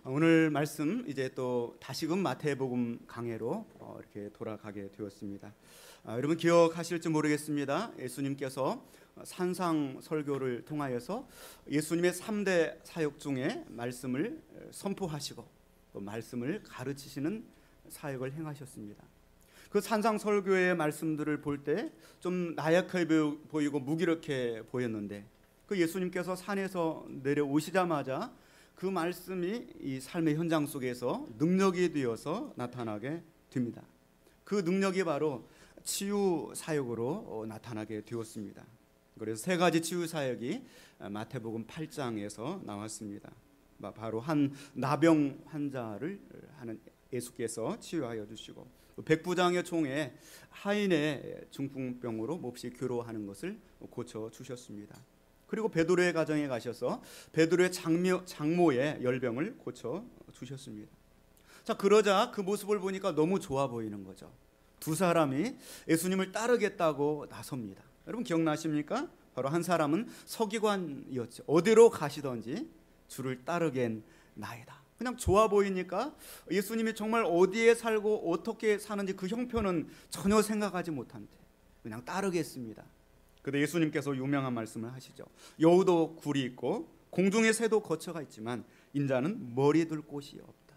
오늘 말씀 이제 또 다시금 마태복음 강해로 이렇게 돌아가게 되었습니다. 여러분 기억하실지 모르겠습니다. 예수님께서 산상 설교를 통하여서 예수님의 3대 사역 중에 말씀을 선포하시고 또 말씀을 가르치시는 사역을 행하셨습니다. 그 산상 설교의 말씀들을 볼 때 좀 나약해 보이고 무기력해 보였는데 그 예수님께서 산에서 내려오시자마자 그 말씀이 이 삶의 현장 속에서 능력이 되어서 나타나게 됩니다. 그 능력이 바로 치유 사역으로 나타나게 되었습니다. 그래서 세 가지 치유 사역이 마태복음 8장에서 나왔습니다. 바로 한 나병 환자를 하는 예수께서 치유하여 주시고, 백부장의 총에 하인의 중풍병으로 몹시 괴로워하는 것을 고쳐 주셨습니다. 그리고 베드로의 가정에 가셔서 베드로의 장모의 열병을 고쳐 주셨습니다. 자, 그러자 그 모습을 보니까 너무 좋아 보이는 거죠. 두 사람이 예수님을 따르겠다고 나섭니다. 여러분 기억나십니까? 바로 한 사람은 서기관이었죠. 어디로 가시던지 주를 따르겠나이다. 그냥 좋아 보이니까 예수님이 정말 어디에 살고 어떻게 사는지 그 형편은 전혀 생각하지 못한데 그냥 따르겠습니다. 그런데 예수님께서 유명한 말씀을 하시죠. 여우도 굴이 있고 공중의 새도 거처가 있지만 인자는 머리 둘 곳이 없다.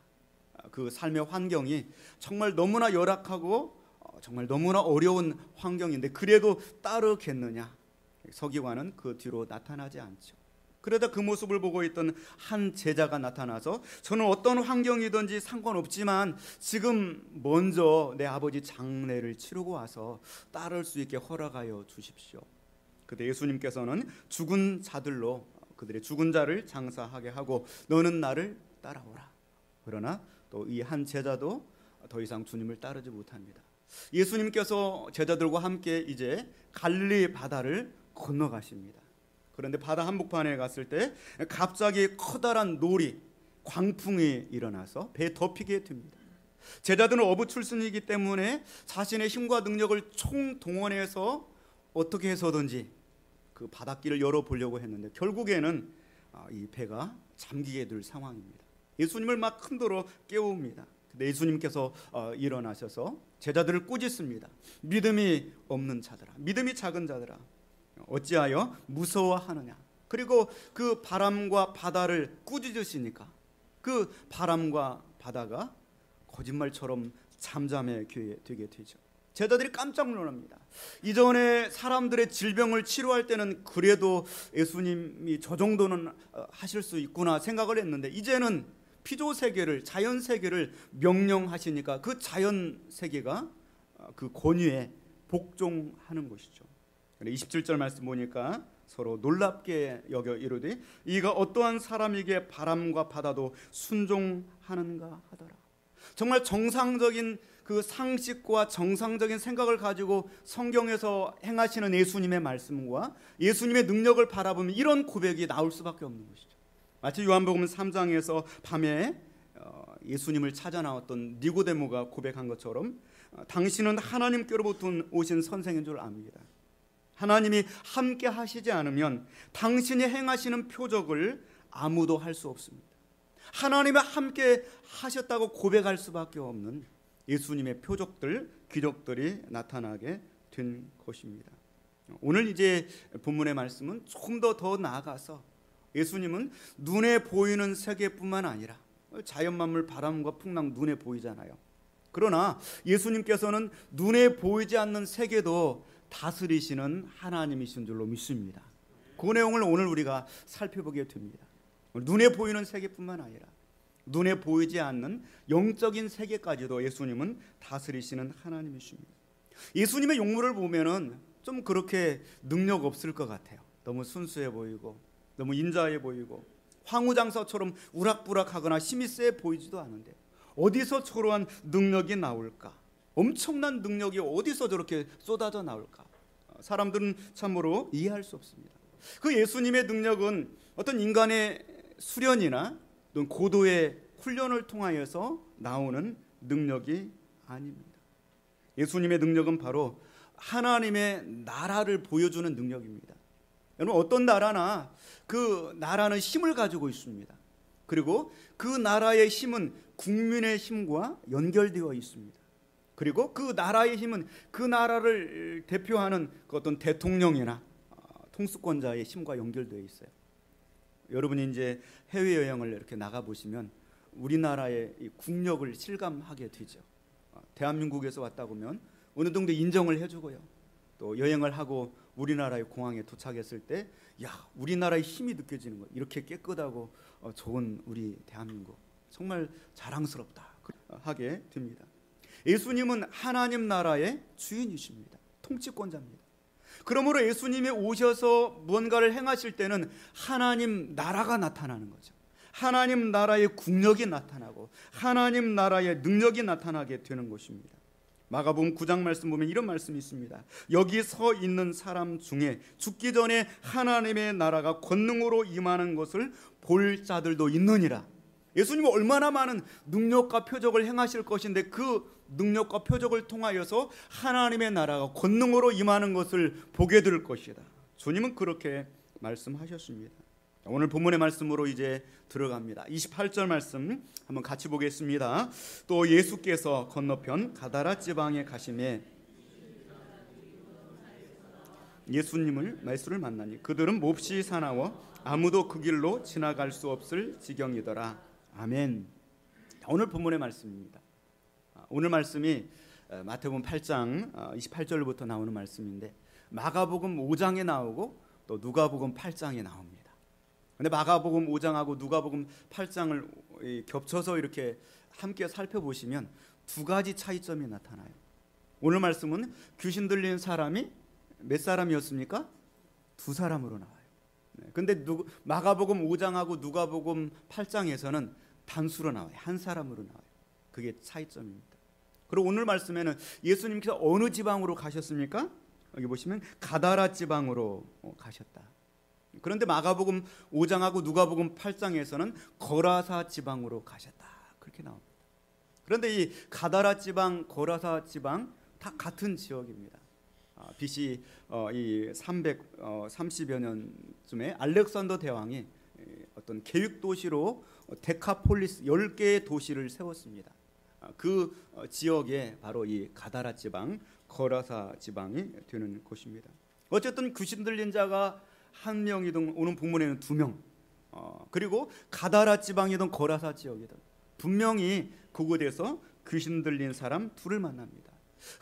그 삶의 환경이 정말 너무나 열악하고 정말 너무나 어려운 환경인데 그래도 따르겠느냐? 서기관은 그 뒤로 나타나지 않죠. 그러다 그 모습을 보고 있던 한 제자가 나타나서 저는 어떤 환경이든지 상관없지만 지금 먼저 내 아버지 장례를 치르고 와서 따를 수 있게 허락하여 주십시오. 그때 예수님께서는 죽은 자들로 그들의 죽은 자를 장사하게 하고 너는 나를 따라오라. 그러나 또 이 한 제자도 더 이상 주님을 따르지 못합니다. 예수님께서 제자들과 함께 이제 갈릴리 바다를 건너가십니다. 그런데 바다 한복판에 갔을 때 갑자기 커다란 놀이, 광풍이 일어나서 배에 덮이게 됩니다. 제자들은 어부 출신이기 때문에 자신의 힘과 능력을 총동원해서 어떻게 해서든지 그 바닷길을 열어보려고 했는데 결국에는 이 배가 잠기게 될 상황입니다. 예수님을 막 흔들어 깨웁니다. 근데 예수님께서 일어나셔서 제자들을 꾸짖습니다. 믿음이 없는 자들아, 믿음이 작은 자들아, 어찌하여 무서워하느냐. 그리고 그 바람과 바다를 꾸짖으시니까 그 바람과 바다가 거짓말처럼 잠잠해 되게 되죠. 제자들이 깜짝 놀랍니다. 이전에 사람들의 질병을 치료할 때는 그래도 예수님이 저 정도는 하실 수 있구나 생각을 했는데 이제는 피조세계를, 자연세계를 명령하시니까 그 자연세계가 그 권위에 복종하는 것이죠. 27절 말씀 보니까 서로 놀랍게 여겨 이르되 이가 어떠한 사람에게 바람과 바다도 순종하는가 하더라. 정말 정상적인 그 상식과 정상적인 생각을 가지고 성경에서 행하시는 예수님의 말씀과 예수님의 능력을 바라보면 이런 고백이 나올 수밖에 없는 것이죠. 마치 요한복음 3장에서 밤에 예수님을 찾아 나왔던 니고데모가 고백한 것처럼 당신은 하나님께로부터 오신 선생인 줄 압니다. 하나님이 함께 하시지 않으면 당신이 행하시는 표적을 아무도 할 수 없습니다. 하나님이 함께 하셨다고 고백할 수밖에 없는 예수님의 표적들, 기적들이 나타나게 된 것입니다. 오늘 이제 본문의 말씀은 조금 더 나아가서 예수님은 눈에 보이는 세계뿐만 아니라 자연 만물, 바람과 풍랑 눈에 보이잖아요. 그러나 예수님께서는 눈에 보이지 않는 세계도 다스리시는 하나님이신 줄로 믿습니다. 그 내용을 오늘 우리가 살펴보게 됩니다. 눈에 보이는 세계뿐만 아니라 눈에 보이지 않는 영적인 세계까지도 예수님은 다스리시는 하나님이십니다. 예수님의 용모를 보면은 좀 그렇게 능력 없을 것 같아요. 너무 순수해 보이고 너무 인자해 보이고 황후장사처럼 우락부락하거나 힘이 세 보이지도 않은데 어디서 저러한 능력이 나올까? 엄청난 능력이 어디서 저렇게 쏟아져 나올까? 사람들은 참으로 이해할 수 없습니다. 그 예수님의 능력은 어떤 인간의 수련이나 또는 고도의 훈련을 통하여서 나오는 능력이 아닙니다. 예수님의 능력은 바로 하나님의 나라를 보여주는 능력입니다. 여러분 어떤 나라나 그 나라는 힘을 가지고 있습니다. 그리고 그 나라의 힘은 국민의 힘과 연결되어 있습니다. 그리고 그 나라의 힘은 그 나라를 대표하는 그 어떤 대통령이나 통수권자의 힘과 연결되어 있어요. 여러분이 이제 해외여행을 이렇게 나가보시면 우리나라의 이 국력을 실감하게 되죠. 대한민국에서 왔다 보면 어느 정도 인정을 해주고요. 또 여행을 하고 우리나라의 공항에 도착했을 때, 야, 우리나라의 힘이 느껴지는 거예요. 이렇게 깨끗하고 좋은 우리 대한민국, 정말 자랑스럽다 하게 됩니다. 예수님은 하나님 나라의 주인이십니다. 통치권자입니다. 그러므로 예수님이 오셔서 무언가를 행하실 때는 하나님 나라가 나타나는 거죠. 하나님 나라의 국력이 나타나고 하나님 나라의 능력이 나타나게 되는 것입니다. 마가복음 9장 말씀 보면 이런 말씀이 있습니다. 여기 서 있는 사람 중에 죽기 전에 하나님의 나라가 권능으로 임하는 것을 볼 자들도 있느니라. 예수님은 얼마나 많은 능력과 표적을 행하실 것인데 그 능력과 표적을 통하여서 하나님의 나라가 권능으로 임하는 것을 보게 될 것이다. 주님은 그렇게 말씀하셨습니다. 오늘 본문의 말씀으로 이제 들어갑니다. 28절 말씀 한번 같이 보겠습니다. 또 예수께서 건너편 가다라 지방에 가시매 예수님을 말씀을 만나니 그들은 몹시 사나워 아무도 그 길로 지나갈 수 없을 지경이더라. 아멘. 오늘 본문의 말씀입니다. 오늘 말씀이 마태복음 8장 28절부터 나오는 말씀인데 마가복음 5장에 나오고 또 누가복음 8장에 나옵니다. 근데 마가복음 5장하고 누가복음 8장을 겹쳐서 이렇게 함께 살펴보시면 두 가지 차이점이 나타나요. 오늘 말씀은 귀신 들린 사람이 몇 사람이었습니까? 두 사람으로 나와요. 근데 마가복음 5장하고 누가복음 8장에서는 단수로 나와요. 한 사람으로 나와요. 그게 차이점입니다. 그리고 오늘 말씀에는 예수님께서 어느 지방으로 가셨습니까? 여기 보시면 가다라 지방으로 가셨다. 그런데 마가복음 5장하고 누가복음 8장에서는 거라사 지방으로 가셨다. 그렇게 나옵니다. 그런데 이 가다라 지방, 거라사 지방 다 같은 지역입니다. BC 이 330여 년쯤에 알렉산더 대왕이 어떤 계획 도시로 데카폴리스 10개의 도시를 세웠습니다. 그 지역에 바로 이 가다라 지방, 거라사 지방이 되는 곳입니다. 어쨌든 귀신 들린 자가 한 명이든 오는 본문에는 두 명, 그리고 가다라 지방이든 거라사 지역이든 분명히 그곳에서 귀신 들린 사람 둘을 만납니다.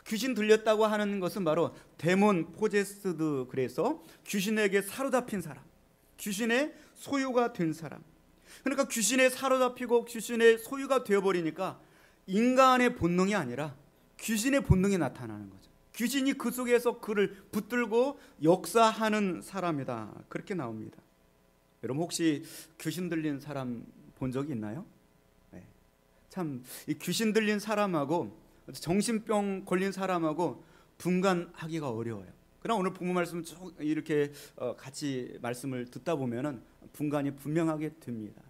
귀신 들렸다고 하는 것은 바로 데몬 포제스드, 그래서 귀신에게 사로잡힌 사람, 귀신의 소유가 된 사람. 그러니까 귀신에 사로잡히고 귀신의 소유가 되어버리니까 인간의 본능이 아니라 귀신의 본능이 나타나는 거죠. 귀신이 그 속에서 그를 붙들고 역사하는 사람이다. 그렇게 나옵니다. 여러분 혹시 귀신 들린 사람 본 적이 있나요? 네. 참 이 귀신 들린 사람하고 정신병 걸린 사람하고 분간하기가 어려워요. 그러나 오늘 본문 말씀 쭉 이렇게 같이 말씀을 듣다 보면은 분간이 분명하게 됩니다.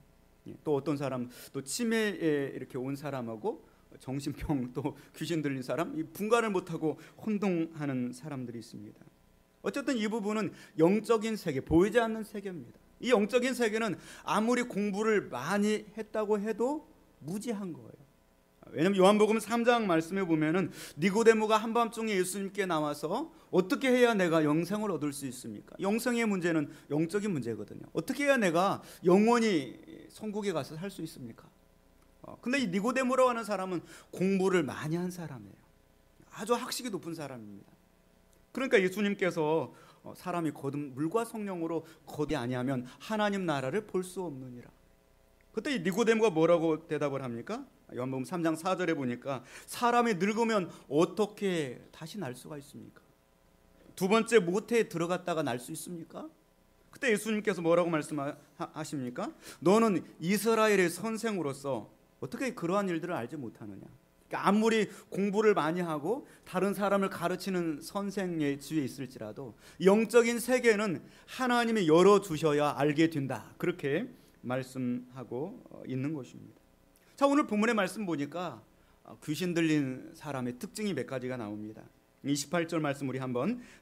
또 어떤 사람, 또 치매에 이렇게 온 사람하고 정신병, 또 귀신 들린 사람, 이 분간을 못하고 혼동하는 사람들이 있습니다. 어쨌든 이 부분은 영적인 세계, 보이지 않는 세계입니다. 이 영적인 세계는 아무리 공부를 많이 했다고 해도 무지한 거예요. 왜냐하면 요한복음 3장 말씀에 보면은 니고데모가 한밤중에 예수님께 나와서 어떻게 해야 내가 영생을 얻을 수 있습니까? 영생의 문제는 영적인 문제거든요. 어떻게 해야 내가 영원히 천국에 가서 살 수 있습니까? 근데 이 니고데모라고 하는 사람은 공부를 많이 한 사람이에요. 아주 학식이 높은 사람입니다. 그러니까 예수님께서 사람이 거듭 물과 성령으로 거듭이 아니하면 하나님 나라를 볼 수 없느니라. 그때 이 니고데모가 뭐라고 대답을 합니까? 요한복음 3장 4절에 보니까 사람이 늙으면 어떻게 다시 날 수가 있습니까? 두 번째 모태에 들어갔다가 날 수 있습니까? 그때 예수님께서 뭐라고 말씀하십니까? 너는 이스라엘의 선생으로서 어떻게 그러한 일들을 알지 못하느냐? 그러니까 아무리 공부를 많이 하고 다른 사람을 가르치는 선생의 지위에 있을지라도 영적인 세계는 하나님이 열어주셔야 알게 된다. 그렇게 말씀하고 있는 것입니다. 자, 오늘 본문의 말씀 보니까 귀신 들린 사람의 특징이 몇 가지가 나옵니다. 28절 말씀 우리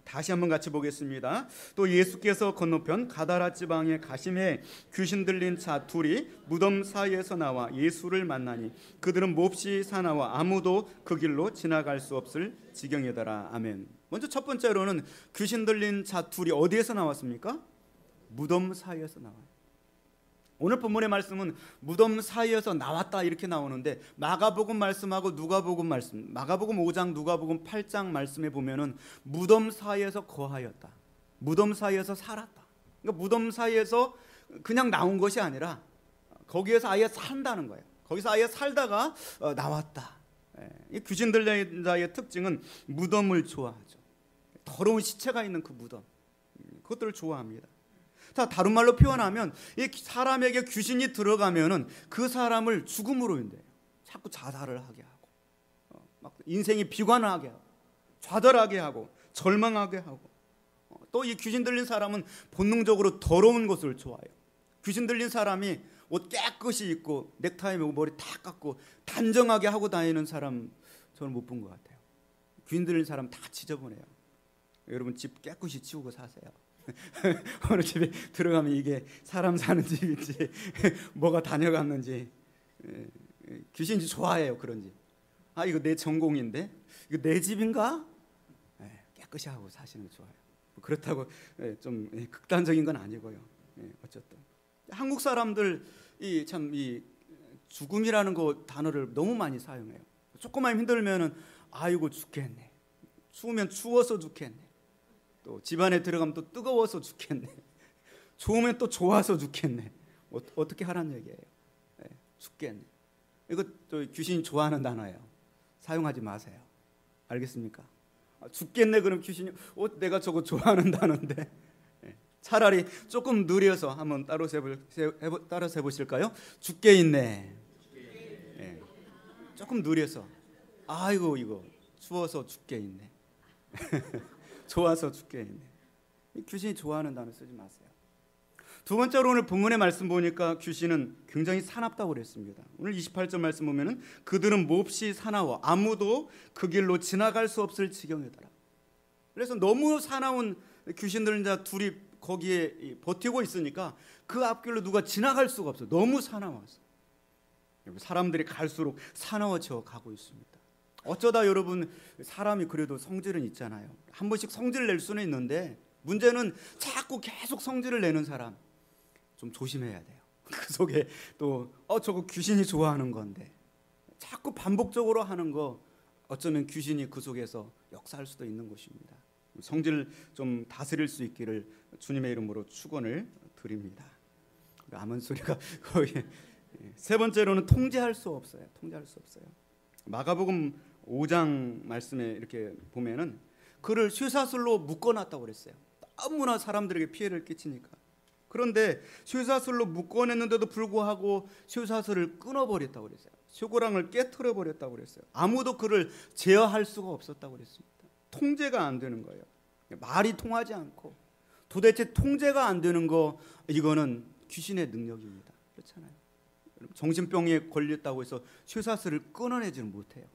다시 한번 같이 보겠습니다. 또 예수께서 건너편 가다라 지방에 가심해 귀신 들린 자 둘이 무덤 사이에서 나와 예수를 만나니 그들은 몹시 사나워 아무도 그 길로 지나갈 수 없을 지경이더라. 아멘. 먼저 첫 번째로는 귀신 들린 자 둘이 어디에서 나왔습니까? 무덤 사이에서 나와요. 오늘 본문의 말씀은 무덤 사이에서 나왔다 이렇게 나오는데 마가복음 말씀하고 누가복음 말씀, 마가복음 5장 누가복음 8장 말씀에 보면은 무덤 사이에서 거하였다, 무덤 사이에서 살았다. 그러니까 무덤 사이에서 그냥 나온 것이 아니라 거기에서 아예 산다는 거예요. 거기서 아예 살다가 나왔다. 이 귀신 들린 자의 특징은 무덤을 좋아하죠. 더러운 시체가 있는 그 무덤, 그것들을 좋아합니다. 자, 다른 말로 표현하면 이 사람에게 귀신이 들어가면은 그 사람을 죽음으로 인해요 자꾸 자살을 하게 하고, 막 인생이 비관하게 하고, 좌절하게 하고, 절망하게 하고, 또 이 귀신 들린 사람은 본능적으로 더러운 것을 좋아해요. 귀신 들린 사람이 옷 깨끗이 입고 넥타이 메고 머리 다 깎고 단정하게 하고 다니는 사람 저는 못 본 것 같아요. 귀신 들린 사람 다 지저분해요. 여러분 집 깨끗이 치우고 사세요. 어느 집에 들어가면 이게 사람 사는 집인지 뭐가 다녀갔는지, 귀신이 좋아해요. 그런지 아 이거 내 전공인데 이거 내 집인가? 깨끗이 하고 사시는 거 좋아요. 그렇다고 좀 극단적인 건 아니고요. 어쨌든 한국 사람들 이 죽음이라는 거 단어를 너무 많이 사용해요. 조금만 힘들면은 아이고 죽겠네, 추우면 추워서 죽겠네, 또 집안에 들어가면 또 뜨거워서 죽겠네, 좋으면 또 좋아서 죽겠네. 어떻게 하란 얘기예요? 죽겠네. 이거 또 귀신이 좋아하는 단어예요. 사용하지 마세요. 알겠습니까? 죽겠네 그럼 귀신이 내가 저거 좋아하는 단어인데. 차라리 조금 느려서 한번 따라서 해보실까요? 죽겠네. 조금 느려서 아이고 이거 추워서 죽겠네. 좋아서 죽겠네. 귀신이 좋아하는 단어 쓰지 마세요. 두 번째로 오늘 본문의 말씀 보니까 귀신은 굉장히 사납다고 그랬습니다. 오늘 28절 말씀 보면은 그들은 몹시 사나워 아무도 그 길로 지나갈 수 없을 지경이더라. 그래서 너무 사나운 귀신 들린 자 둘이 거기에 버티고 있으니까 그 앞길로 누가 지나갈 수가 없어요. 너무 사나워서 사람들이 갈수록 사나워져 가고 있습니다. 어쩌다 여러분 사람이 그래도 성질은 있잖아요. 한 번씩 성질을 낼 수는 있는데 문제는 자꾸 계속 성질을 내는 사람 좀 조심해야 돼요. 그 속에 또 저거 귀신이 좋아하는 건데 자꾸 반복적으로 하는 거 어쩌면 귀신이 그 속에서 역사할 수도 있는 것입니다. 성질 좀 다스릴 수 있기를 주님의 이름으로 축원을 드립니다. 아멘 소리가 거의. 세 번째로는 통제할 수 없어요. 통제할 수 없어요. 마가복음 5장 말씀에 이렇게 보면은 그를 쇠사슬로 묶어놨다고 그랬어요. 너무나 사람들에게 피해를 끼치니까. 그런데 쇠사슬로 묶어냈는데도 불구하고 쇠사슬을 끊어버렸다고 그랬어요. 쇠고랑을 깨트려 버렸다고 그랬어요. 아무도 그를 제어할 수가 없었다고 그랬습니다. 통제가 안 되는 거예요. 말이 통하지 않고 도대체 통제가 안 되는 거, 이거는 귀신의 능력입니다. 그렇잖아요. 정신병에 걸렸다고 해서 쇠사슬을 끊어내지는 못해요.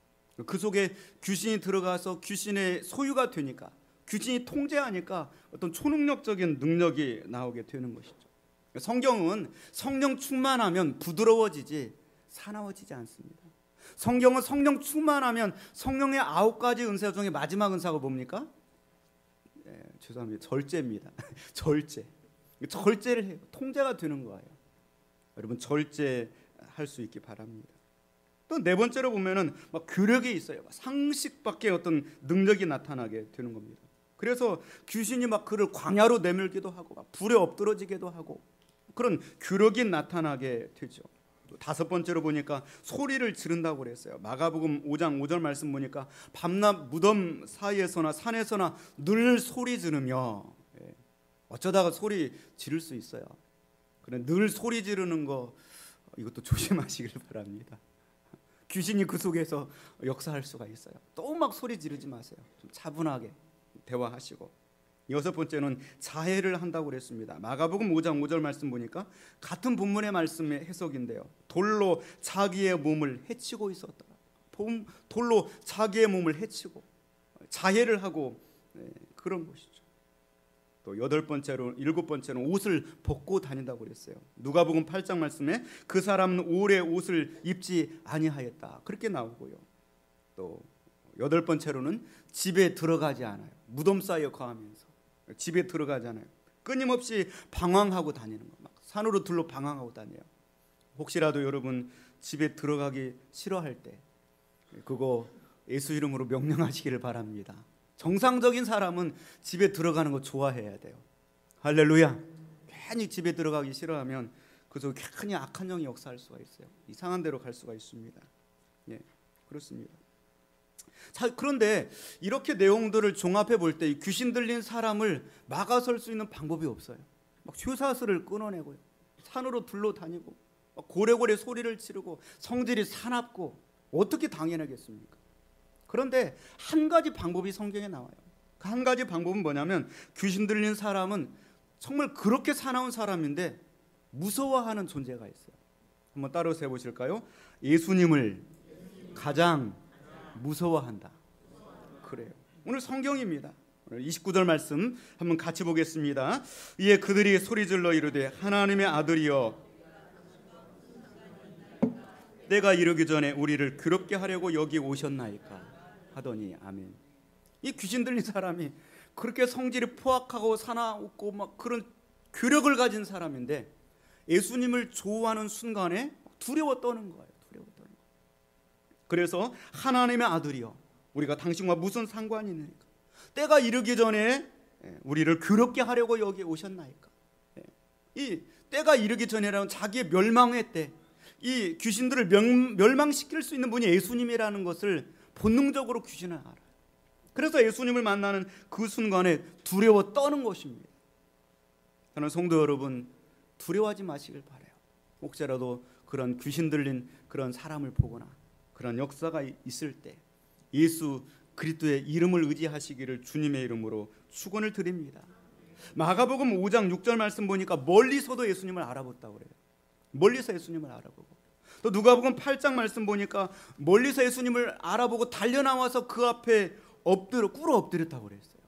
그 속에 귀신이 들어가서 귀신의 소유가 되니까, 귀신이 통제하니까 어떤 초능력적인 능력이 나오게 되는 것이죠. 성경은 성령 충만하면 부드러워지지 사나워지지 않습니다. 성경은 성령 충만하면 성령의 9가지 은사 중에 마지막 은사가 뭡니까? 죄송합니다. 절제입니다. 절제를 해요. 통제가 되는 거예요. 여러분 절제할 수 있기 바랍니다. 또 네 번째로 보면은 막 괴력이 있어요. 상식 밖의 어떤 능력이 나타나게 되는 겁니다. 그래서 귀신이 막 그를 광야로 내밀기도 하고 막 불에 엎드러지기도 하고 그런 괴력이 나타나게 되죠. 또 다섯 번째로 보니까 소리를 지른다고 그랬어요. 마가복음 5장 5절 말씀 보니까 밤낮 무덤 사이에서나 산에서나 늘 소리 지르며, 어쩌다가 소리 지를 수 있어요. 그래 늘 소리 지르는 거 이것도 조심하시길 바랍니다. 귀신이 그 속에서 역사할 수가 있어요. 또 막 소리 지르지 마세요. 좀 차분하게 대화하시고. 여섯 번째는 자해를 한다고 그랬습니다. 마가복음 5장 5절 말씀 보니까 같은 본문의 말씀의 해석인데요. 돌로 자기의 몸을 해치고 있었다. 돌로 자기의 몸을 해치고 자해를 하고 그런 것이죠. 또 일곱 번째로 옷을 벗고 다닌다고 그랬어요. 누가복음 8장 말씀에 그 사람은 오래 옷을 입지 아니하였다 그렇게 나오고요. 또 여덟 번째로는 집에 들어가지 않아요. 무덤 사이에 거하면서 집에 들어가지 않아요. 끊임없이 방황하고 다니는 거, 막 산으로 둘러 방황하고 다녀요. 혹시라도 여러분 집에 들어가기 싫어할 때 그거 예수 이름으로 명령하시기를 바랍니다. 정상적인 사람은 집에 들어가는 거 좋아해야 돼요. 할렐루야. 괜히 집에 들어가기 싫어하면 그저 괜히 악한 영이 역사할 수가 있어요. 이상한 데로 갈 수가 있습니다. 예, 그렇습니다. 자, 그런데 이렇게 내용들을 종합해 볼 때 귀신 들린 사람을 막아설 수 있는 방법이 없어요. 막 쇠사슬을 끊어내고요, 산으로 둘러 다니고 고래고래 소리를 지르고 성질이 사납고 어떻게 당해내겠습니까? 그런데 한 가지 방법이 성경에 나와요. 그 한 가지 방법은 뭐냐면 귀신 들린 사람은 정말 그렇게 사나운 사람인데 무서워하는 존재가 있어요. 한번 따라서 해보실까요? 예수님을 가장 무서워한다. 그래요. 오늘 성경입니다. 오늘 29절 말씀 한번 같이 보겠습니다. 이에 그들이 소리질러 이르되 하나님의 아들이여 때가 이르기 전에 우리를 괴롭게 하려고 여기 오셨나이까 하더니 아멘. 이 귀신 들린 사람이 그렇게 성질이 포악하고 사나웠고 막 그런 괴력을 가진 사람인데 예수님을 조우하는 순간에 두려워 떠는 거예요. 그래서 하나님의 아들이여 우리가 당신과 무슨 상관이 있느니까 때가 이르기 전에 우리를 괴롭게 하려고 여기 오셨나이까. 이 때가 이르기 전이라는 자기의 멸망의 때, 이 귀신들을 멸망시킬 수 있는 분이 예수님이라는 것을 본능적으로 귀신은 알아요. 그래서 예수님을 만나는 그 순간에 두려워 떠는 것입니다. 저는 성도 여러분 두려워하지 마시길 바라요. 혹시라도 그런 귀신 들린 그런 사람을 보거나 그런 역사가 있을 때 예수 그리스도의 이름을 의지하시기를 주님의 이름으로 축원을 드립니다. 마가복음 5장 6절 말씀 보니까 멀리서도 예수님을 알아봤다고 그래요. 멀리서 예수님을 알아보고, 또 누가복음 8장 말씀 보니까 멀리서 예수님을 알아보고 달려나와서 그 앞에 꿇어 엎드렸다고 그랬어요.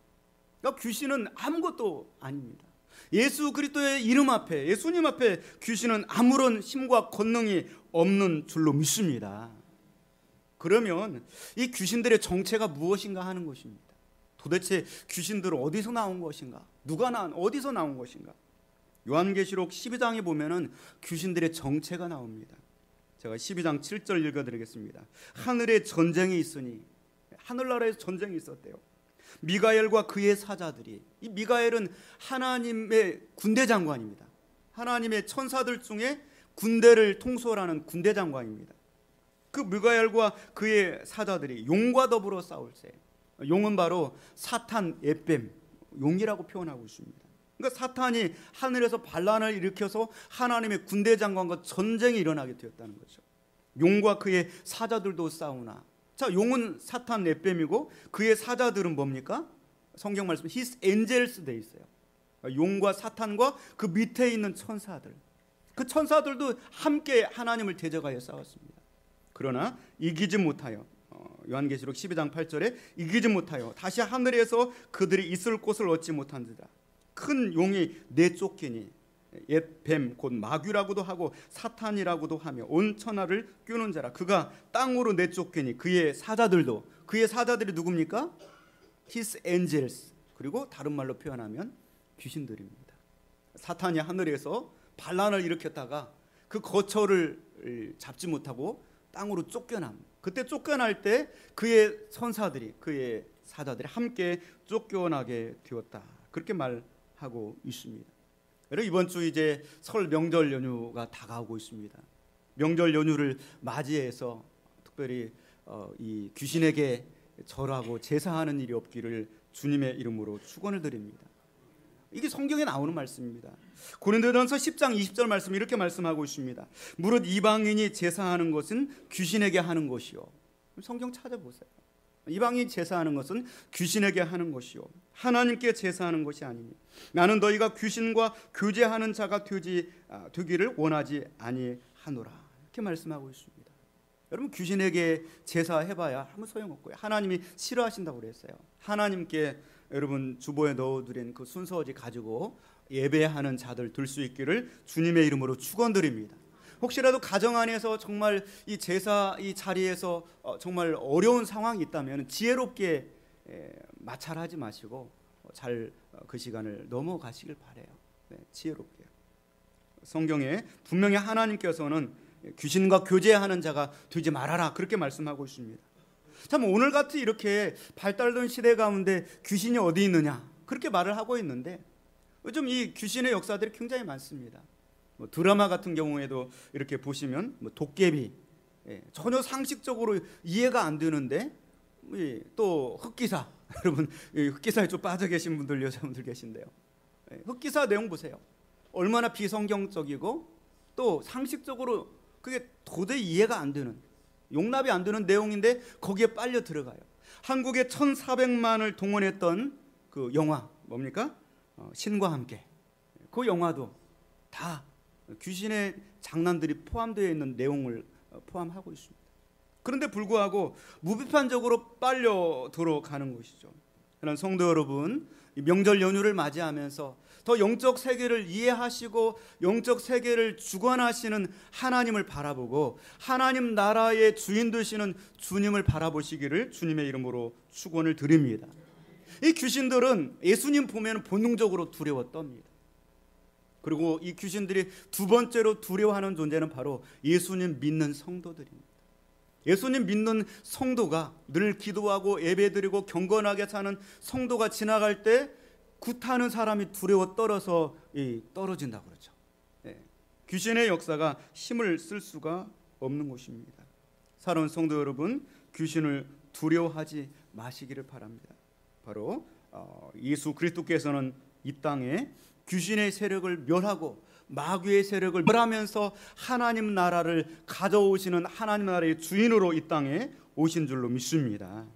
그러니까 귀신은 아무것도 아닙니다. 예수 그리스도의 이름 앞에, 예수님 앞에 귀신은 아무런 힘과 권능이 없는 줄로 믿습니다. 그러면 이 귀신들의 정체가 무엇인가 하는 것입니다. 도대체 귀신들은 어디서 나온 것인가? 어디서 나온 것인가? 요한계시록 12장에 보면은 귀신들의 정체가 나옵니다. 제가 12장 7절 읽어드리겠습니다. 하늘에 전쟁이 있으니, 하늘나라에서 전쟁이 있었대요. 미가엘과 그의 사자들이, 이 미가엘은 하나님의 군대 장관입니다. 하나님의 천사들 중에 군대를 통솔하는 군대 장관입니다. 그 미가엘과 그의 사자들이 용과 더불어 싸울세. 용은 바로 사탄, 에뱀, 용이라고 표현하고 있습니다. 그러니까 사탄이 하늘에서 반란을 일으켜서 하나님의 군대 장관과 전쟁이 일어나게 되었다는 거죠. 용과 그의 사자들도 싸우나. 자, 용은 사탄, 에뱀이고 그의 사자들은 뭡니까? 성경 말씀 His angels 돼 있어요. 용과 사탄과 그 밑에 있는 천사들, 그 천사들도 함께 하나님을 대적하여 싸웠습니다. 그러나 이기지 못하여, 요한계시록 12장 8절에 이기지 못하여 다시 하늘에서 그들이 있을 곳을 얻지 못한지라. 큰 용이 내쫓기니 옛 뱀 곧 마귀라고도 하고 사탄이라고도 하며 온 천하를 꿰는 자라. 그가 땅으로 내쫓기니 그의 사자들이 누굽니까? His angels. 그리고 다른 말로 표현하면 귀신들입니다. 사탄이 하늘에서 반란을 일으켰다가 그 거처를 잡지 못하고 땅으로 쫓겨남. 그때 쫓겨날 때 그의 천사들이, 그의 사자들이 함께 쫓겨나게 되었다. 그렇게 말하고 있습니다. 여러분, 이번 주 이제 설 명절 연휴가 다가오고 있습니다. 명절 연휴를 맞이해서 특별히 이 귀신에게 절하고 제사하는 일이 없기를 주님의 이름으로 축원을 드립니다. 이게 성경에 나오는 말씀입니다. 고린도전서 10장 20절 말씀 이렇게 말씀하고 있습니다. 무릇 이방인이 제사하는 것은 귀신에게 하는 것이요. 성경 찾아보세요. 이방인이 제사하는 것은 귀신에게 하는 것이요 하나님께 제사하는 것이 아니니 나는 너희가 귀신과 교제하는 자가 되기를 원하지 아니하노라. 이렇게 말씀하고 있습니다. 여러분, 귀신에게 제사해봐야 아무 소용없고요. 하나님이 싫어하신다고 그랬어요. 하나님께 여러분 주보에 넣어드린 그 순서지 가지고 예배하는 자들 들 수 있기를 주님의 이름으로 축원드립니다. 혹시라도 가정 안에서 정말 이 제사 이 자리에서 정말 어려운 상황이 있다면 지혜롭게 마찰하지 마시고 잘 그 시간을 넘어가시길 바래요. 네, 지혜롭게. 성경에 분명히 하나님께서는 귀신과 교제하는 자가 되지 말아라 그렇게 말씀하고 있습니다. 참 오늘 같이 이렇게 발달된 시대 가운데 귀신이 어디 있느냐 그렇게 말을 하고 있는데 요즘 이 귀신의 역사들이 굉장히 많습니다. 드라마 같은 경우에도 이렇게 보시면 도깨비, 전혀 상식적으로 이해가 안 되는데 또 흑기사, 여러분 흑기사에 좀 빠져 계신 분들 여자분들 계신데요. 흑기사 내용 보세요. 얼마나 비성경적이고 또 상식적으로 그게 도저히 이해가 안 되는, 용납이 안 되는 내용인데 거기에 빨려 들어가요. 한국에 1,400만을 동원했던 그 영화 뭡니까? 신과 함께. 그 영화도 다 귀신의 장난들이 포함되어 있는 내용을 포함하고 있습니다. 그런데 불구하고 무비판적으로 빨려 들어가는 것이죠. 그런 성도 여러분, 명절 연휴를 맞이하면서 더 영적 세계를 이해하시고 영적 세계를 주관하시는 하나님을 바라보고 하나님 나라의 주인 되시는 주님을 바라보시기를 주님의 이름으로 축원을 드립니다. 이 귀신들은 예수님 보면 본능적으로 두려워 떱니다. 그리고 이 귀신들이 두 번째로 두려워하는 존재는 바로 예수님 믿는 성도들입니다. 예수님 믿는 성도가 늘 기도하고 예배드리고 경건하게 사는 성도가 지나갈 때 굿하는 사람이 두려워 떨어서 떨어진다고 그러죠. 귀신의 역사가 힘을 쓸 수가 없는 것입니다. 사랑하는 성도 여러분, 귀신을 두려워하지 마시기를 바랍니다. 바로 예수 그리스도께서는 이 땅에 귀신의 세력을 멸하고 마귀의 세력을 멸하면서 하나님 나라를 가져오시는 하나님 나라의 주인으로 이 땅에 오신 줄로 믿습니다.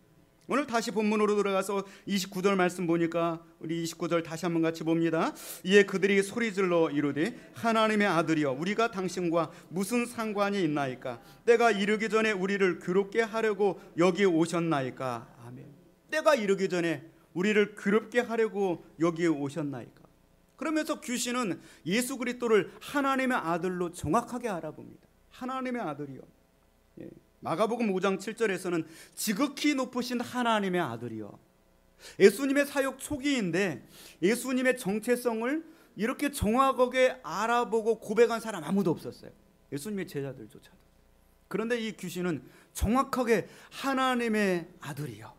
오늘 다시 본문으로 들어가서 29절 말씀 보니까 우리 29절 다시 한번 같이 봅니다. 이에 그들이 소리질러 이르되 하나님의 아들이여 우리가 당신과 무슨 상관이 있나이까? 때가 이르기 전에 우리를 괴롭게 하려고 여기 오셨나이까? 아멘. 때가 이르기 전에 우리를 괴롭게 하려고 여기에 오셨나이까? 그러면서 귀신은 예수 그리스도를 하나님의 아들로 정확하게 알아봅니다. 하나님의 아들이요. 마가복음 5장 7절에서는 지극히 높으신 하나님의 아들이요. 예수님의 사역 초기인데 예수님의 정체성을 이렇게 정확하게 알아보고 고백한 사람 아무도 없었어요. 예수님의 제자들조차도. 그런데 이 귀신은 정확하게 하나님의 아들이요.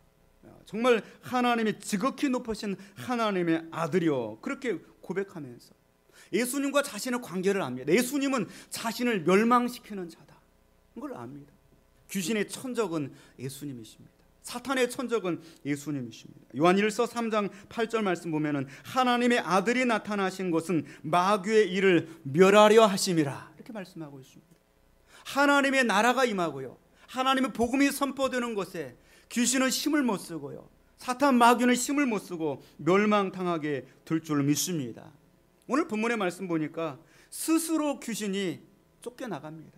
정말 하나님이 지극히 높으신 하나님의 아들이요. 그렇게 고백하면서 예수님과 자신의 관계를 압니다. 예수님은 자신을 멸망시키는 자다. 그걸 압니다. 귀신의 천적은 예수님이십니다. 사탄의 천적은 예수님이십니다. 요한일서 3장 8절 말씀 보면은 하나님의 아들이 나타나신 것은 마귀의 일을 멸하려 하심이라 이렇게 말씀하고 있습니다. 하나님의 나라가 임하고요. 하나님의 복음이 선포되는 것에 귀신은 힘을 못 쓰고요. 사탄 마귀는 힘을 못 쓰고 멸망당하게 될 줄 믿습니다. 오늘 본문의 말씀 보니까 스스로 귀신이 쫓겨나갑니다.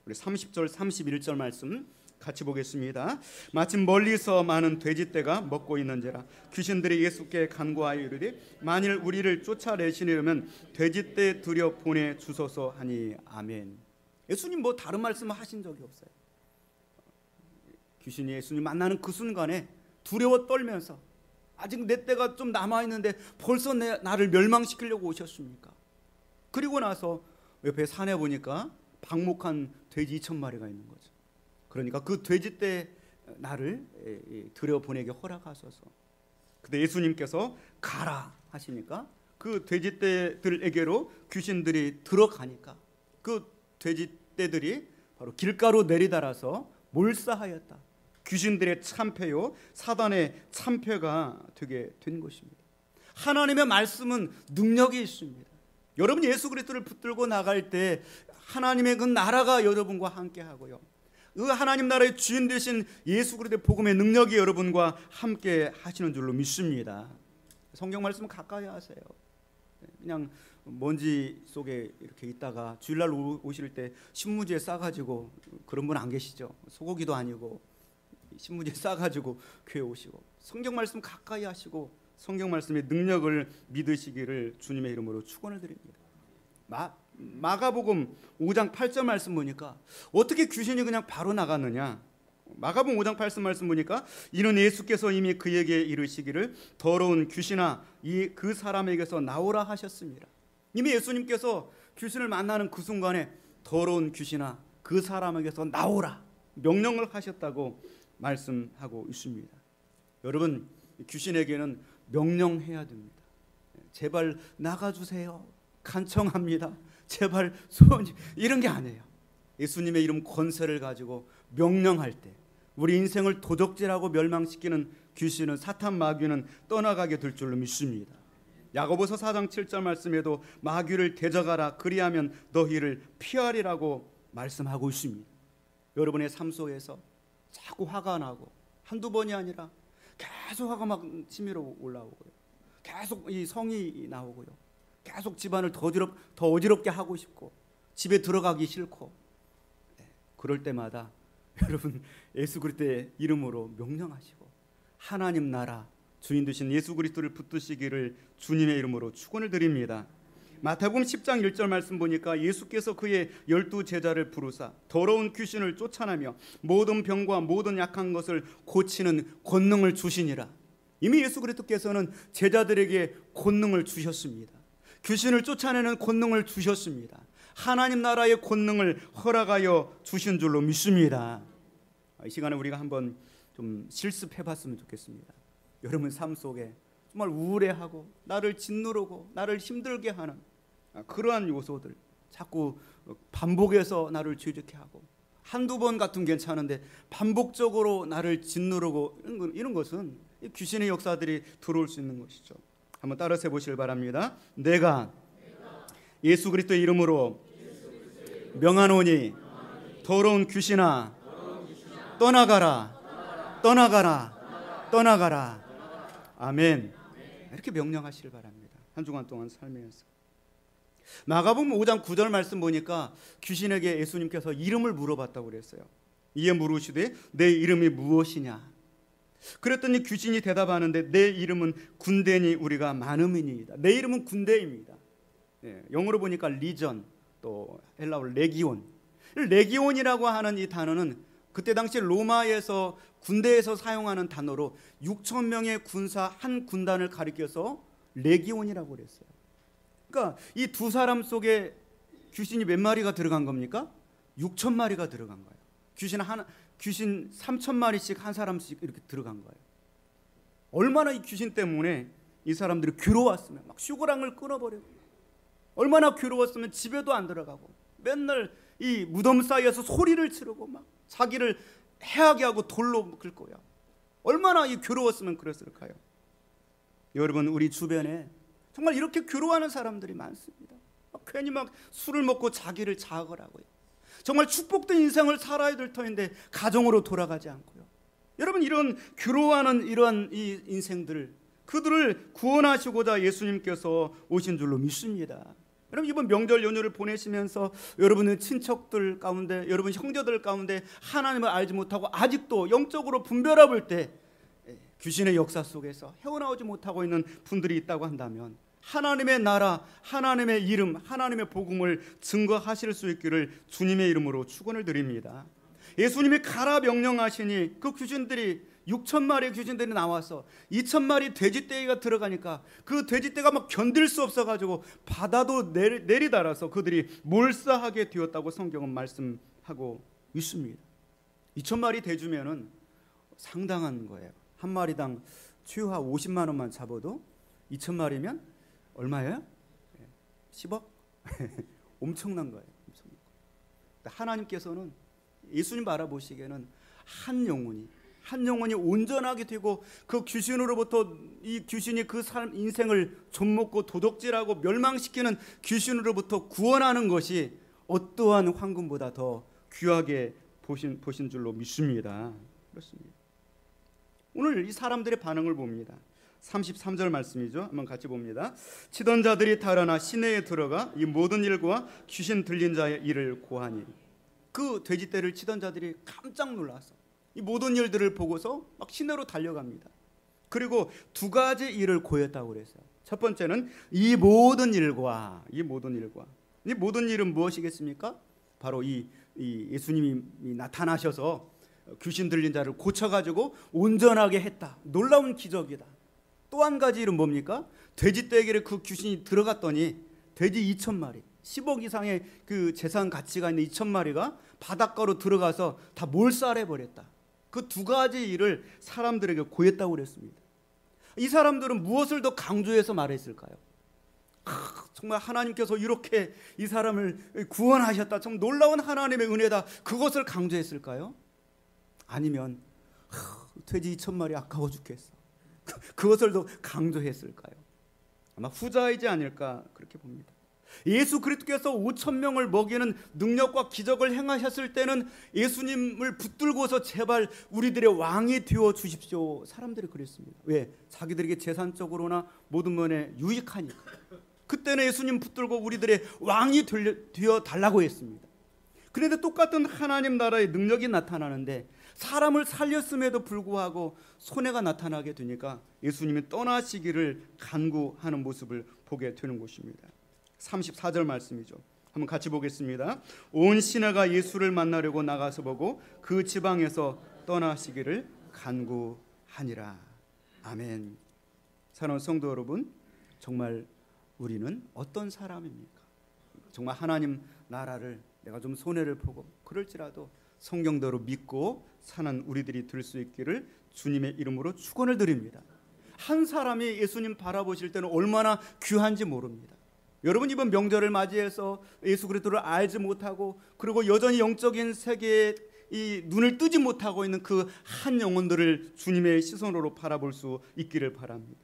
우리 30절 31절 말씀 같이 보겠습니다. 마침 멀리서 많은 돼지떼가 먹고 있는지라 귀신들이 예수께 간구하여 이르되 만일 우리를 쫓아내시려면 돼지떼 들여 보내 주소서 하니 아멘. 예수님 뭐 다른 말씀을 하신 적이 없어요. 귀신이 예수님 만나는 그 순간에 두려워 떨면서 아직 내 때가 좀 남아있는데 벌써 나를 멸망시키려고 오셨습니까? 그리고 나서 옆에 산에 보니까 방목한 돼지 2,000마리가 있는 거죠. 그러니까 그 돼지떼 나를 들여보내게 허락하소서. 근데 예수님께서 가라 하시니까 그 돼지떼들에게로 귀신들이 들어가니까 그 돼지떼들이 바로 길가로 내리달아서 몰사하였다. 귀신들의 참패요 사단의 참패가 되게 된 것입니다. 하나님의 말씀은 능력이 있습니다. 여러분 예수 그리스도를 붙들고 나갈 때 하나님의 그 나라가 여러분과 함께 하고요. 그 하나님 나라의 주인 되신 예수 그리스도의 복음의 능력이 여러분과 함께 하시는 줄로 믿습니다. 성경 말씀 가까이 하세요. 그냥 먼지 속에 이렇게 있다가 주일날 오실 때 신문지에 싸가지고, 그런 분 안 계시죠? 소고기도 아니고 신문지에 싸가지고 교회 오시고 성경 말씀 가까이 하시고 성경 말씀의 능력을 믿으시기를 주님의 이름으로 축원을 드립니다. 마가복음 5장 8절 말씀 보니까 어떻게 귀신이 그냥 바로 나갔느냐. 마가복음 5장 8절 말씀 보니까 이는 예수께서 이미 그에게 이르시기를 더러운 귀신아 그 사람에게서 나오라 하셨습니다. 이미 예수님께서 귀신을 만나는 그 순간에 더러운 귀신아 그 사람에게서 나오라 명령을 하셨다고 말씀하고 있습니다. 여러분, 귀신에게는 명령해야 됩니다. 제발 나가주세요, 간청합니다, 제발 소원, 이런 게 아니에요. 예수님의 이름 권세를 가지고 명령할 때 우리 인생을 도적질하고 멸망시키는 귀신은, 사탄 마귀는 떠나가게 될 줄로 믿습니다. 야고보서 4장 7절 말씀에도 마귀를 대적하라 그리하면 너희를 피하리라고 말씀하고 있습니다. 여러분의 삶 속에서 자꾸 화가 나고 한두 번이 아니라 계속 화가 막 치밀어 올라오고요, 계속 이 성이 나오고요, 계속 집안을 더 어지럽게 하고 싶고 집에 들어가기 싫고, 그럴 때마다 여러분 예수 그리스도의 이름으로 명령하시고 하나님 나라 주인 되신 예수 그리스도를 붙드시기를 주님의 이름으로 축원을 드립니다. 마태복음 10장 1절 말씀 보니까 예수께서 그의 12 제자를 부르사 더러운 귀신을 쫓아내며 모든 병과 모든 약한 것을 고치는 권능을 주시니라. 이미 예수 그리스도께서는 제자들에게 권능을 주셨습니다. 귀신을 쫓아내는 권능을 주셨습니다. 하나님 나라의 권능을 허락하여 주신 줄로 믿습니다. 이 시간에 우리가 한번 좀 실습해 봤으면 좋겠습니다. 여러분 삶 속에 정말 우울해하고 나를 짓누르고 나를 힘들게 하는 그러한 요소들, 자꾸 반복해서 나를 죄짓게 하고 한두 번 같으면 괜찮은데 반복적으로 나를 짓누르고 이런 것은 귀신의 역사들이 들어올 수 있는 것이죠. 한번 따라서 해보시길 바랍니다. 내가 예수 그리스도의 이름으로 명하노니 더러운 귀신아 떠나가라, 떠나가라, 떠나가라. 아멘. 이렇게 명령하시길 바랍니다. 한 주간 동안 살면서. 마가복음 5장 9절 말씀 보니까 귀신에게 예수님께서 이름을 물어봤다고 그랬어요. 이에 물으시되 내 이름이 무엇이냐. 그랬더니 귀신이 대답하는데 내 이름은 군대니 우리가 많음이니이다. 내 이름은 군대입니다. 영어로 보니까 리전, 또 헬라어로 레기온. 레기온이라고 하는 이 단어는 그때 당시 로마에서 군대에서 사용하는 단어로 6천 명의 군사 한 군단을 가리켜서 레기온이라고 그랬어요. 그러니까 이 두 사람 속에 귀신이 몇 마리가 들어간 겁니까? 6천 마리가 들어간 거예요. 귀신 3천 마리씩 한 사람씩 이렇게 들어간 거예요. 얼마나 이 귀신 때문에 이 사람들이 괴로웠으면 막 슈그랑을 끊어버리고, 얼마나 괴로웠으면 집에도 안 들어가고 맨날 이 무덤 사이에서 소리를 지르고 막 자기를 해하게 하고 돌로 긁고요. 얼마나 이 괴로웠으면 그랬을까요? 여러분, 우리 주변에 정말 이렇게 괴로워하는 사람들이 많습니다. 괜히 막 술을 먹고 자기를 자학하고요. 정말 축복된 인생을 살아야 될 터인데 가정으로 돌아가지 않고요. 여러분, 이런 괴로워하는 이러한 이 인생들, 그들을 구원하시고자 예수님께서 오신 줄로 믿습니다. 여러분, 이번 명절 연휴를 보내시면서 여러분의 친척들 가운데, 여러분 형제들 가운데 하나님을 알지 못하고 아직도 영적으로 분별해볼 때 귀신의 역사 속에서 헤어나오지 못하고 있는 분들이 있다고 한다면 하나님의 나라, 하나님의 이름, 하나님의 복음을 증거하실 수 있기를 주님의 이름으로 축원을 드립니다. 예수님이 가라 명령하시니 그 귀신들이 6천 마리의 귀신들이 나와서 2천 마리 돼지떼기가 들어가니까 그 돼지떼가 막 견딜 수 없어가지고 바다도 내리달아서 그들이 몰사하게 되었다고 성경은 말씀하고 있습니다. 2천 마리 돼주면은 상당한 거예요. 한 마리당 최하 50만 원만 잡아도 2천 마리면 얼마예요? 10억? 엄청난 거예요. 엄청난 거. 하나님께서는 예수님 바라보시기에는 한 영혼이 온전하게 되고 그 귀신으로부터 이 귀신이 그 사람 인생을 좀먹고 도둑질하고 멸망시키는 귀신으로부터 구원하는 것이 어떠한 황금보다 더 귀하게 보신 줄로 믿습니다. 그렇습니다. 오늘 이 사람들의 반응을 봅니다. 33절 말씀이죠. 한번 같이 봅니다. 치던 자들이 달아나 시내에 들어가 이 모든 일과 귀신 들린 자의 일을 고하니. 그 돼지떼를 치던 자들이 깜짝 놀라서 이 모든 일들을 보고서 막 시내로 달려갑니다. 그리고 두 가지 일을 고했다고 그랬어요. 첫 번째는 이 모든 일과 이 모든 일은 무엇이겠습니까? 바로 이 예수님이 나타나셔서 귀신 들린 자를 고쳐가지고 온전하게 했다. 놀라운 기적이다. 또 한 가지 일은 뭡니까? 돼지떼에게 그 귀신이 들어갔더니 돼지 2,000마리, 10억 이상의 그 재산 가치가 있는 2,000마리가 바닷가로 들어가서 다 몰살해버렸다. 그 두 가지 일을 사람들에게 고했다고 그랬습니다. 이 사람들은 무엇을 더 강조해서 말했을까요? 정말 하나님께서 이렇게 이 사람을 구원하셨다, 참 놀라운 하나님의 은혜다, 그것을 강조했을까요? 아니면 돼지 2,000마리 아까워 죽겠어, 그것을 더 강조했을까요? 아마 후자이지 않을까 그렇게 봅니다. 예수 그리스도께서 5,000명을 먹이는 능력과 기적을 행하셨을 때는 예수님을 붙들고서 제발 우리들의 왕이 되어 주십시오, 사람들이 그랬습니다. 왜? 자기들에게 재산적으로나 모든 면에 유익하니까. 그때는 예수님 붙들고 우리들의 왕이 되어 달라고 했습니다. 그런데 똑같은 하나님 나라의 능력이 나타나는데 사람을 살렸음에도 불구하고 손해가 나타나게 되니까 예수님이 떠나시기를 간구하는 모습을 보게 되는 것입니다. 34절 말씀이죠. 한번 같이 보겠습니다. 온 시내가 예수를 만나려고 나가서 보고 그 지방에서 떠나시기를 간구하니라. 아멘. 사랑하는 성도 여러분, 정말 우리는 어떤 사람입니까? 정말 하나님 나라를 내가 좀 손해를 보고 그럴지라도 성경대로 믿고 사는 우리들이 될 수 있기를 주님의 이름으로 축원을 드립니다. 한 사람이 예수님 바라보실 때는 얼마나 귀한지 모릅니다. 여러분, 이번 명절을 맞이해서 예수 그리스도를 알지 못하고 그리고 여전히 영적인 세계에 이 눈을 뜨지 못하고 있는 그 한 영혼들을 주님의 시선으로 바라볼 수 있기를 바랍니다.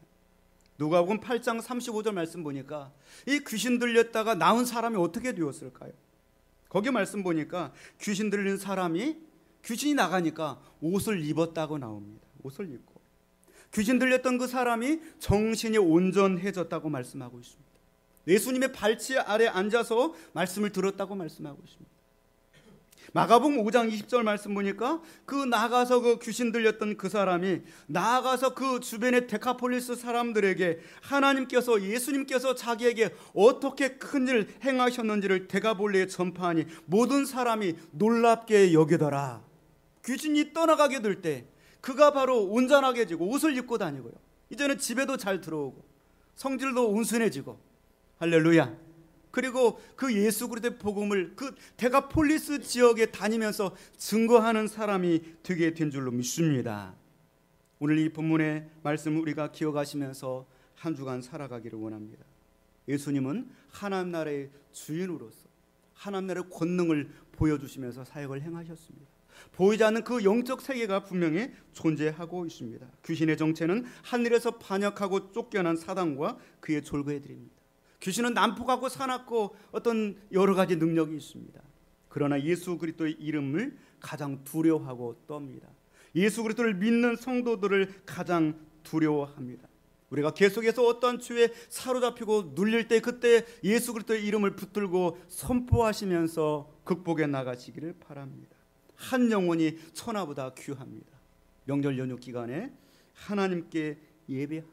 누가복음 8장 35절 말씀 보니까 이 귀신 들렸다가 나은 사람이 어떻게 되었을까요? 거기 말씀 보니까 귀신 들린 사람이 귀신이 나가니까 옷을 입었다고 나옵니다. 옷을 입고 귀신 들렸던 그 사람이 정신이 온전해졌다고 말씀하고 있습니다. 예수님의 발치 아래 앉아서 말씀을 들었다고 말씀하고 있습니다. 마가복음 5장 20절 말씀 보니까 그 나가서 그 귀신 들렸던 그 사람이 나아가서 그 주변의 데카폴리스 사람들에게 하나님께서, 예수님께서 자기에게 어떻게 큰일 행하셨는지를 데가볼리에 전파하니 모든 사람이 놀랍게 여기더라. 귀신이 떠나가게 될 때 그가 바로 온전하게 지고 옷을 입고 다니고요, 이제는 집에도 잘 들어오고 성질도 온순해지고, 할렐루야. 그리고 그 예수 그리스도의 복음을 그 데가폴리스 지역에 다니면서 증거하는 사람이 되게 된 줄로 믿습니다. 오늘 이 본문의 말씀을 우리가 기억하시면서 한 주간 살아가기를 원합니다. 예수님은 하나님 나라의 주인으로서 하나님 나라의 권능을 보여주시면서 사역을 행하셨습니다. 보이지 않는 그 영적 세계가 분명히 존재하고 있습니다. 귀신의 정체는 하늘에서 반역하고 쫓겨난 사단과 그의 졸거애들입니다. 귀신은 난폭하고 사납고 어떤 여러 가지 능력이 있습니다. 그러나 예수 그리스도의 이름을 가장 두려워하고 떱니다. 예수 그리스도를 믿는 성도들을 가장 두려워합니다. 우리가 계속해서 어떤 죄에 사로잡히고 눌릴 때 그때 예수 그리스도의 이름을 붙들고 선포하시면서 극복해 나가시기를 바랍니다. 한 영혼이 천하보다 귀합니다. 명절 연휴 기간에 하나님께 예배하며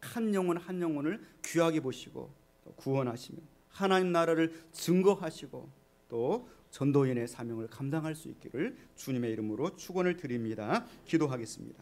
한 영혼 한 영혼을 귀하게 보시고 구원하시며 하나님 나라를 증거하시고 또 전도인의 사명을 감당할 수 있기를 주님의 이름으로 축원을 드립니다. 기도하겠습니다.